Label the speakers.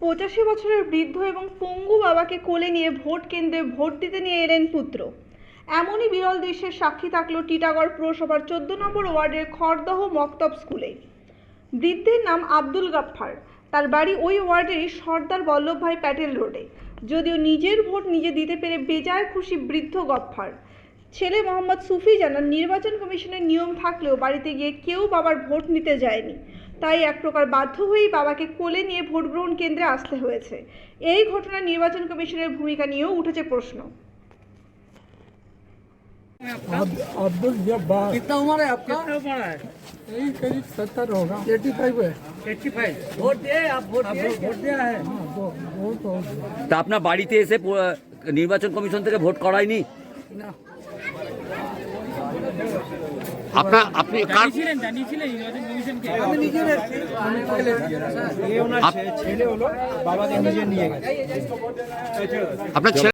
Speaker 1: 85 বছরের বৃদ্ধ এবং পঙ্গু বাবাকে কোলে নিয়ে ভোট কেন্দ্রে ভোট দিতে নিয়ে এলেন পুত্র। এমনই বিরল দৃশ্যের সাক্ষী থাকলো টিটাগড় পুরসভার 14 নম্বর ওয়ার্ডের খড়দহ মক্তব স্কুলে। বৃদ্ধের নাম আব্দুল গাফফার। তার বাড়ি ওই ওয়ার্ডেরই সর্দার বল্লভভাই প্যাটেল রোডে। যদিও নিজের ভোট নিজে দিতে পেরে বেজায় খুশি বৃদ্ধ গফফার। ছেলে মোহাম্মদ সুফি জানান, নির্বাচন কমিশনের নিয়ম থাকলেও বাড়িতে গিয়ে কেউ বাবার ভোট নিতে যায়নি, তাই এক প্রকার বাধ্য হয়েই বাবাকে কোলে নিয়ে ভোট গ্রহণ কেন্দ্রে আসতে হয়েছে। এই ঘটনায় নির্বাচন কমিশনের ভূমিকা নিয়েও উঠেছে প্রশ্ন।
Speaker 2: अब्दुल जब्बार।
Speaker 3: कितना उम्र है आपका?
Speaker 2: कितना उम्र है? यही करीब 70 होगा। 85 है।
Speaker 3: 85। वोट दिए आप? वोट दिया है?
Speaker 2: हाँ, वोट हो गया।
Speaker 4: তা আপনার বাড়িতে এসে নির্বাচন কমিশন থেকে ভোট করায়নি?
Speaker 2: ना,
Speaker 4: আপনি কার
Speaker 5: জানিয়েছিলেন নির্বাচন কমিশনকে?
Speaker 3: আমি নিজে এসেছি।
Speaker 5: ছেলে হলো বাবাকে নিজে নিয়ে গেছে।
Speaker 4: আপনার ছেলে